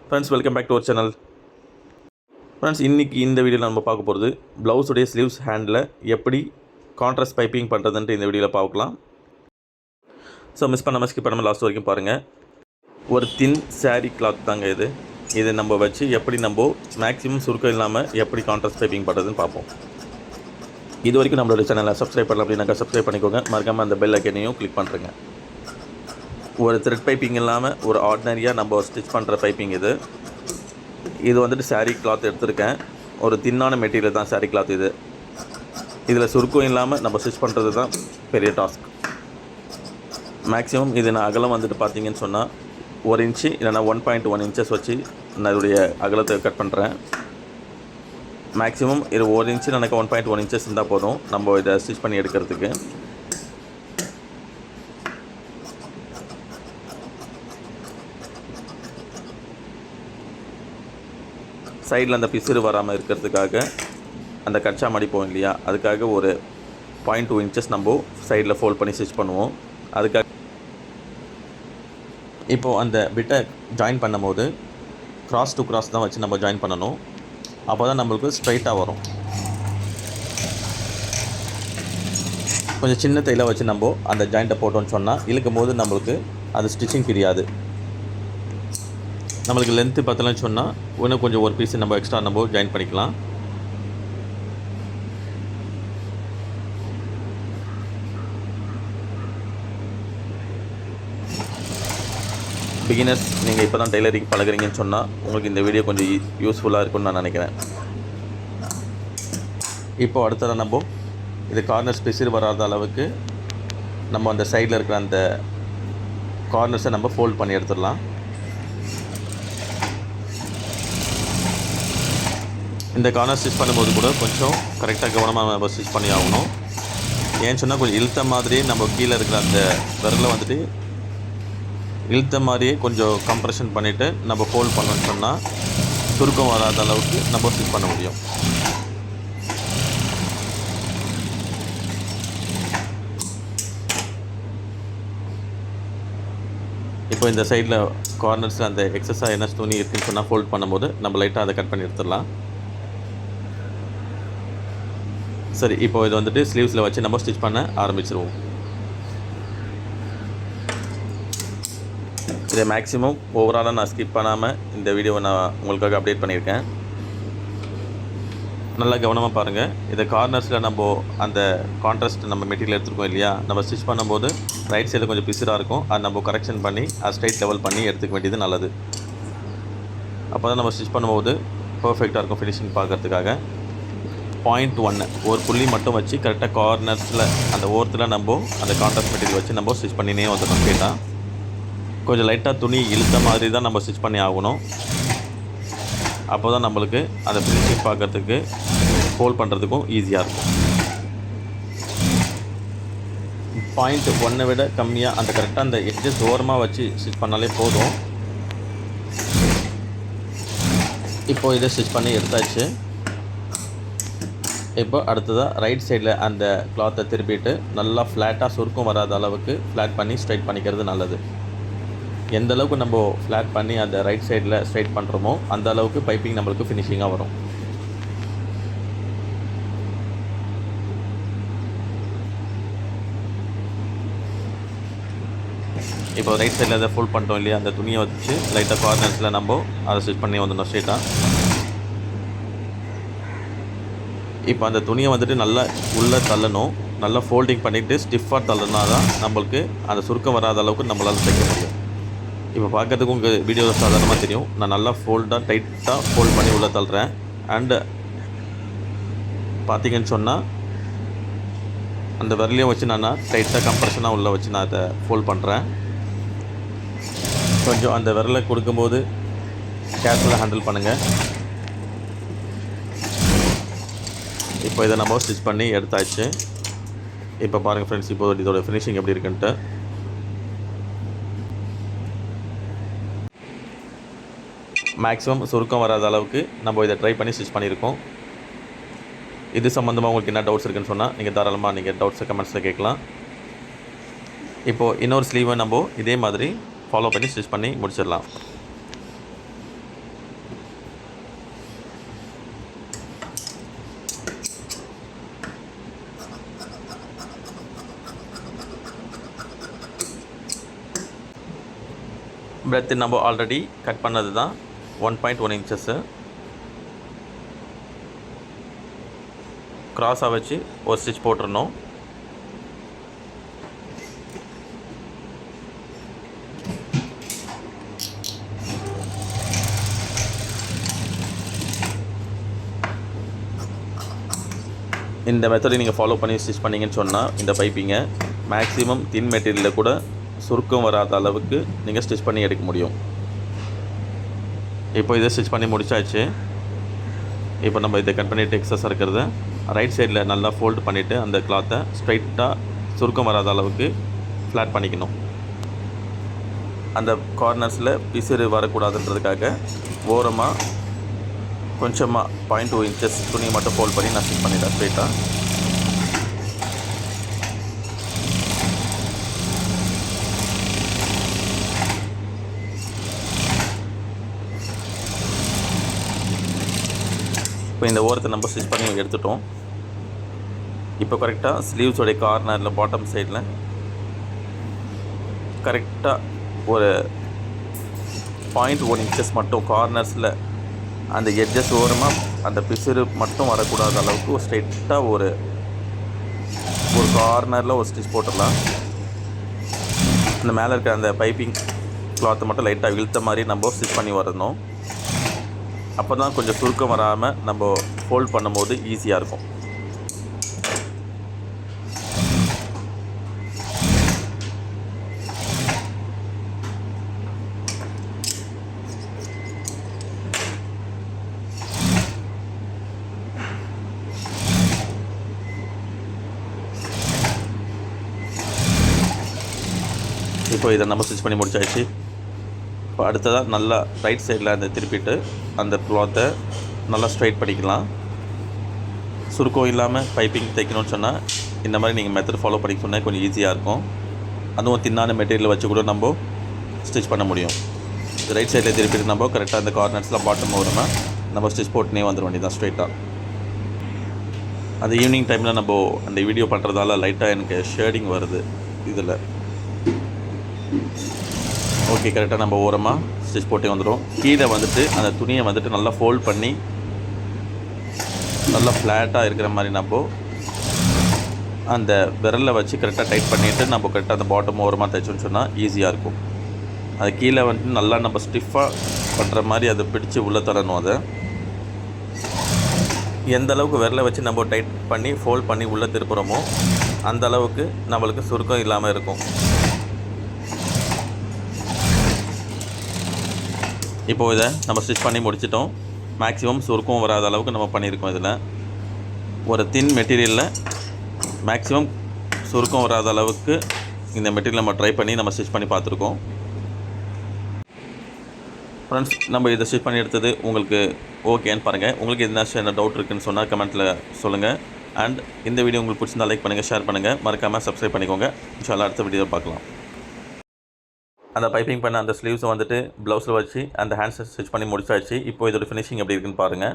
Friends, welcome back to our channel. Friends, இன்றைக்கி இந்த வீடியோவில் நம்ம பார்க்க போகிறது ப்ளவுஸுடைய ஸ்லீவ்ஸ் ஹேண்டில் எப்படி கான்ட்ராஸ்ட் பைப்பிங் பண்ணுறதுன்ட்டு இந்த வீடியோவில் பார்க்கலாம். ஸோ மிஸ் பண்ணாமல் ஸ்கிப் பண்ணாமல் லாஸ்ட் வரைக்கும் பாருங்கள். ஒரு தின் சாரீ கிளாத் தாங்க இதை நம்ம வச்சு எப்படி நம்ம மேக்ஸிமம் சுருக்கம் இல்லாமல் எப்படி கான்ட்ராஸ்ட் பைப்பிங் பண்ணுறதுன்னு பார்ப்போம். இது வரைக்கும் நம்மளோட சேனலை சப்ஸ்கிரைப் பண்ணலாம் அப்படின்னாக்கா சப்ஸ்கிரைப் பண்ணிக்கோங்க. மறக்காமல் அந்த பெல் ஐக்கனையும் கிளிக் பண்ணுறேங்க. ஒரு த்ரெட் பைப்பிங் இல்லாமல் ஒரு ஆர்டினரியாக நம்ம ஸ்டிச் பண்ணுற பைப்பிங் இது வந்துட்டு சாரீ கிளாத் எடுத்திருக்கேன். ஒரு தின்னான மெட்டீரியல் தான் சாரீ கிளாத். இதில் சுருக்கம் இல்லாமல் நம்ம ஸ்டிச் பண்ணுறது தான் பெரிய டாஸ்க். மேக்ஸிமம் இது நான் அகலம் வந்துட்டு பார்த்தீங்கன்னு சொன்னால் 1 இன்ச்சு இல்லைனா 1.1 இன்ச்சஸ் வச்சு நான் இதோடைய அகலத்தை கட் பண்ணுறேன். மேக்ஸிமம் இது 1 இன்ச்சு எனக்கு 1.1 இன்ச்சஸ் இருந்தால் போதும் நம்ம இதை ஸ்டிச் பண்ணி எடுக்கிறதுக்கு. சைடில் அந்த பிசுறு வராமல் இருக்கிறதுக்காக அந்த கச்சா மடிப்போம் இல்லையா, அதுக்காக ஒரு 0.2 இன்ச்சஸ் நம்ம சைடில் ஃபோல்ட் பண்ணி ஸ்டிச் பண்ணுவோம். அதுக்காக இப்போது அந்த பிட்டை ஜாயின் பண்ணும்போது கிராஸ் டு கிராஸ் தான் வச்சு நம்ம ஜாயின் பண்ணணும். அப்போ தான் நம்மளுக்கு ஸ்ட்ரைட்டாக வரும். கொஞ்சம் சின்ன தையலை வச்சு நம்ம அந்த ஜாயிண்ட்டை போட்டோன்னு சொன்னால் இழுக்கும் போது நம்மளுக்கு அது ஸ்டிச்சிங் தெரியாது. நம்மளுக்கு லென்த்து பத்தலன்னு சொன்னால் இன்னும் கொஞ்சம் ஒரு பீஸ் நம்ம எக்ஸ்ட்ரா நம்ம ஜாயின் பண்ணிக்கலாம். பிகினர்ஸ், நீங்கள் இப்போ தான் டெய்லரிங் பழகுறீங்கன்னு சொன்னால் உங்களுக்கு இந்த வீடியோ கொஞ்சம் யூஸ்ஃபுல்லாக இருக்கும்னு நான் நினைக்கிறேன். இப்போது அடுத்ததான் நம்ம இது கார்னர்ஸ் பிசிறு வராத அளவுக்கு நம்ம அந்த சைடில் இருக்கிற அந்த கார்னர்ஸை நம்ம ஃபோல்ட் பண்ணி எடுத்துடலாம். இந்த கார்னர் ஸ்டிச் பண்ணும்போது கூட கொஞ்சம் கரெக்டாக கவனமாக நம்ம ஸ்டிச் பண்ணி ஆகணும். ஏன்னு சொன்னால் கொஞ்சம் இழுத்த மாதிரியே நம்ம கீழே இருக்கிற அந்த விரலை வந்துட்டு இழுத்த மாதிரியே கொஞ்சம் கம்ப்ரெஷன் பண்ணிவிட்டு நம்ம ஃபோல்ட் பண்ணோன்னு சொன்னால் சுருக்கம் வராத அளவுக்கு நம்ம ஸ்டிச் பண்ண முடியும். இப்போ இந்த சைடில் கார்னர்ஸில் அந்த எக்ஸஸாக என்ன துணி இருக்குன்னு சொன்னால் ஃபோல்ட் பண்ணும்போது நம்ம லைட்டாக அதை கட் பண்ணி எடுத்துடலாம். சரி, இப்போ இது வந்துட்டு ஸ்லீவ்ஸில் வச்சு நம்ம ஸ்டிச் பண்ண ஆரம்பிச்சிருவோம். இதை மேக்ஸிமம் ஓவராலாக நான் ஸ்கிப் பண்ணாமல் இந்த வீடியோவை நான் உங்களுக்காக அப்டேட் பண்ணியிருக்கேன். நல்லா கவனமாக பாருங்கள். இதை கார்னர்ஸில் நம்ம அந்த கான்ட்ராஸ்ட் நம்ம மெட்டீரியல் எடுத்துருக்கோம் இல்லையா, நம்ம ஸ்டிச் பண்ணும்போது ரைட் சைடில் கொஞ்சம் பிசுறாக இருக்கும். அதை நம்ம கரெக்ஷன் பண்ணி அதை ஸ்ட்ரைட் லெவல் பண்ணி எடுத்துக்க வேண்டியது நல்லது. அப்போ தான் நம்ம ஸ்டிச் பண்ணும்போது பர்ஃபெக்டாக இருக்கும் ஃபினிஷிங் பார்க்குறதுக்காக. 0.1 ஒரு புள்ளி மட்டும் வச்சு கரெக்டாக கார்னர்ஸில் அந்த ஓரத்தில் நம்ம அந்த கான்ட்ராஸ்ட் மெட்டீரியல் வச்சு நம்ம ஸ்டிச் பண்ணினே வந்துடணும். கேட்டால் கொஞ்சம் லைட்டாக துணி இழுத்த மாதிரி தான் நம்ம ஸ்டிச் பண்ணி ஆகணும். அப்போ தான் நம்மளுக்கு அந்த ஃபினிஷிங் பார்க்குறதுக்கு ஃபோல்ட் பண்ணுறதுக்கும் ஈஸியாக இருக்கும். 0.1 விட கம்மியாக அந்த கரெக்டாக அந்த எட்ஜஸ் ஓரமாக வச்சு ஸ்டிச் பண்ணாலே போதும். இப்போது இதை ஸ்டிச் பண்ணி எடுத்தாச்சு. இப்போ அடுத்ததாக ரைட் சைடில் அந்த கிளாத்தை திருப்பிட்டு நல்லா ஃப்ளாட்டாக சுருக்கம் வராத அளவுக்கு ஃப்ளாட் பண்ணி ஸ்ட்ரைட் பண்ணிக்கிறது நல்லது. எந்த அளவுக்கு நம்ம ஃப்ளாட் பண்ணி அந்த ரைட் சைடில் ஸ்ட்ரைட் பண்ணுறோமோ அந்த அளவுக்கு பைப்பிங் நம்மளுக்கு ஃபினிஷிங்காக வரும். இப்போ ரைட் சைடில் அதை ஃபோல்ட் பண்ணிட்டோம் இல்லையா, அந்த துணியை வச்சு லைட்டாக கார்னர்ஸில் நம்ம அதை ஸ்டிச் பண்ணி வந்துடணும் ஸ்ட்ரைட்டாக. இப்போ அந்த துணியை வந்துட்டு நல்லா உள்ளே தள்ளணும். நல்லா ஃபோல்டிங் பண்ணிவிட்டு ஸ்டிஃபாக தள்ளினா தான் நம்மளுக்கு அந்த சுருக்கம் வராத அளவுக்கு நம்மளால் தைக்க முடியும். இப்போ பார்க்கறதுக்கு உங்கள் வீடியோ சாதாரணமாக தெரியும். நான் நல்லா டைட்டாக ஃபோல்ட் பண்ணி உள்ளே தள்ளுறேன். அண்டு பார்த்தீங்கன்னு சொன்னால் அந்த விரலையும் வச்சு நான் டைட்டாக கம்ப்ரெஷனாக உள்ளே வச்சு நான் அதை ஃபோல்ட் பண்ணுறேன். கொஞ்சம் அந்த விரலை கொடுக்கும்போது கேர்ஃபுல்லாக ஹேண்டில் பண்ணுங்கள். இப்போ இதை நம்ம ஸ்டிச் பண்ணி எடுத்தாச்சு. இப்போ பாருங்கள் ஃப்ரெண்ட்ஸ், இப்போ இதோட ஃபினிஷிங் எப்படி இருக்குன்ட்டு. மேக்ஸிமம் சுருக்கம் வராத அளவுக்கு நம்ம இதை ட்ரை பண்ணி ஸ்டிச் பண்ணியிருக்கோம். இது சம்மந்தமாக உங்களுக்கு என்ன டவுட்ஸ் இருக்குன்னு சொன்னால் நீங்கள் தாராளமாக நீங்கள் டவுட்ஸை கமெண்ட்ஸில் கேட்கலாம். இப்போது இன்னொரு ஸ்லீவை நம்ம இதே மாதிரி ஃபாலோ பண்ணி ஸ்டிச் பண்ணி முடிச்சிடலாம். பிரெத்து நம்ம ஆல்ரெடி கட் பண்ணது தான் 1.1 இன்ச்சஸ்ஸு. க்ராஸாக வச்சு ஒரு ஸ்டிச் போட்டுருணும். இந்த மெத்தடை நீங்கள் ஃபாலோ பண்ணி ஸ்டிச் பண்ணிங்கன்னு சொன்னால் இந்த பைப்பிங்கை மேக்ஸிமம் தின் மெட்டீரியலில் கூட சுருக்கம் வராத அளவுக்கு நீங்கள் ஸ்டிச் பண்ணி எடுக்க முடியும். இப்போ இதை ஸ்டிச் பண்ணி முடிச்சாச்சு. இப்போ நம்ம இதை கட் பண்ணிவிட்டு எக்ஸஸாக இருக்கிறத ரைட் சைடில் நல்லா ஃபோல்டு பண்ணிவிட்டு அந்த கிளாத்தை ஸ்ட்ரைட்டாக சுருக்கம் வராத அளவுக்கு ஃப்ளாட் பண்ணிக்கணும். அந்த கார்னர்ஸில் பிசிறு வரக்கூடாதுன்றதுக்காக ஓரமாக கொஞ்சமாக 0.2 இன்ச்சஸ் துணியை மட்டும் ஃபோல்ட் பண்ணி நான் ஸ்டிச் பண்ணிட்டேன் ஸ்ட்ரைட்டாக. இப்போ இந்த ஓரத்தை நம்ம ஸ்டிச் பண்ணி எடுத்துட்டோம். இப்போ கரெக்டாக ஸ்லீவ்ஸோடைய கார்னரில் பாட்டம் சைடில் கரெக்டாக ஒரு 0.1 இன்ச்சஸ் மட்டும் கார்னர்ஸில் அந்த எட்ஜஸ் ஓரமாக அந்த பிசிறு மட்டும் வரக்கூடாத அளவுக்கு ஒரு ஸ்ட்ரைட்டாக ஒரு கார்னரில் ஒரு ஸ்டிச் போட்டுடலாம். அந்த மேலே இருக்க அந்த பைப்பிங் கிளாத்தை மட்டும் லைட்டாக இழுத்த மாதிரி நம்ம ஸ்டிச் பண்ணி வரணும். அப்போ தான் கொஞ்சம் சுருக்கம் வராமல் நம்ம ஃபோல்ட் பண்ணும்போது ஈஸியாக இருக்கும். இப்போ இதை நம்ம ஸ்டிச் பண்ணி முடிச்சாச்சு. இப்போ அடுத்ததாக நல்லா ரைட் சைடில் அந்த திருப்பிட்டு அந்த க்ளாத்தை நல்லா ஸ்ட்ரைட் பண்ணிக்கலாம். சுருக்கம் இல்லாமல் பைப்பிங் தைக்கணும்னு சொன்னால் இந்த மாதிரி நீங்கள் மெத்தட் ஃபாலோ பண்ணிக்க சொன்னால் கொஞ்சம் ஈஸியாக இருக்கும். அதுவும் தின்னான மெட்டீரியல் வச்சு கூட நம்ம ஸ்டிச் பண்ண முடியும். ரைட் சைடில் திருப்பிட்டு நம்ம கரெக்டாக அந்த கார்னர்ஸில் பாட்டம் ஓரமாக நம்ம ஸ்டிச் போட்டுனே வந்துட வேண்டியதான் ஸ்ட்ரைட்டாக. அது ஈவினிங் டைமில் நம்ம அந்த வீடியோ பண்ணுறதால லைட்டாக எனக்கு ஷேடிங் வருது இதில். ஓகே, கரெக்டாக நம்ம ஓரமாக ஸ்டிச் போட்டே வந்துடும். கீழே வந்துட்டு அந்த துணியை வந்துட்டு நல்லா ஃபோல்ட் பண்ணி நல்லா ஃப்ளாட்டாக இருக்கிற மாதிரி நம்ம அந்த விரலில் வச்சு கரெக்டாக டைட் பண்ணிவிட்டு நம்ம கரெக்டாக அந்த பாட்டம் ஓரமாக தைச்சோன்னு சொன்னால் ஈஸியாக இருக்கும். அது கீழே வந்துட்டு நல்லா நம்ம ஸ்டிஃபாக பண்ணுற மாதிரி அதை பிடிச்சி உள்ளே தரணும். அதை எந்த அளவுக்கு விரலை வச்சு நம்ம டைட் பண்ணி ஃபோல்ட் பண்ணி உள்ளே திருப்புறோமோ அந்த அளவுக்கு நம்மளுக்கு சுருக்கம் இல்லாமல் இருக்கும். இப்போது இதை நம்ம ஸ்டிச் பண்ணி முடிச்சிட்டோம். மேக்ஸிமம் சுருக்கம் வராத அளவுக்கு நம்ம பண்ணியிருக்கோம். இதில் ஒரு தின் மெட்டீரியலில் மேக்ஸிமம் சுருக்கம் வராத அளவுக்கு இந்த மெட்டீரியல் நம்ம ட்ரை பண்ணி நம்ம ஸ்டிச் பண்ணி பார்த்துருக்கோம். ஃப்ரெண்ட்ஸ், நம்ம இதை ஸ்டிச் பண்ணி எடுத்தது உங்களுக்கு ஓகேன்னு பாருங்கள். உங்களுக்கு என்ன டவுட் இருக்குதுன்னு சொன்னால் கமெண்ட்டில் சொல்லுங்கள். அண்ட் இந்த வீடியோ உங்களுக்கு பிடிச்சிருந்தா லைக் பண்ணுங்கள், ஷேர் பண்ணுங்கள், மறக்காமல் சப்ஸ்கிரைப் பண்ணிக்கோங்க. இன்ஷால்லா அடுத்த வீடியோவில் பார்க்கலாம். அந்த பைப்பிங் பண்ண அந்த ஸ்லீவ்ஸை வந்துட்டு ப்ளவுஸில் வச்சு அந்த ஹேண்ட்ஸை ஸ்டிச் பண்ணி முடிச்சாச்சு. இப்போ இதோட ஃபினிஷிங் எப்படி இருக்குன்னு பாருங்கள்.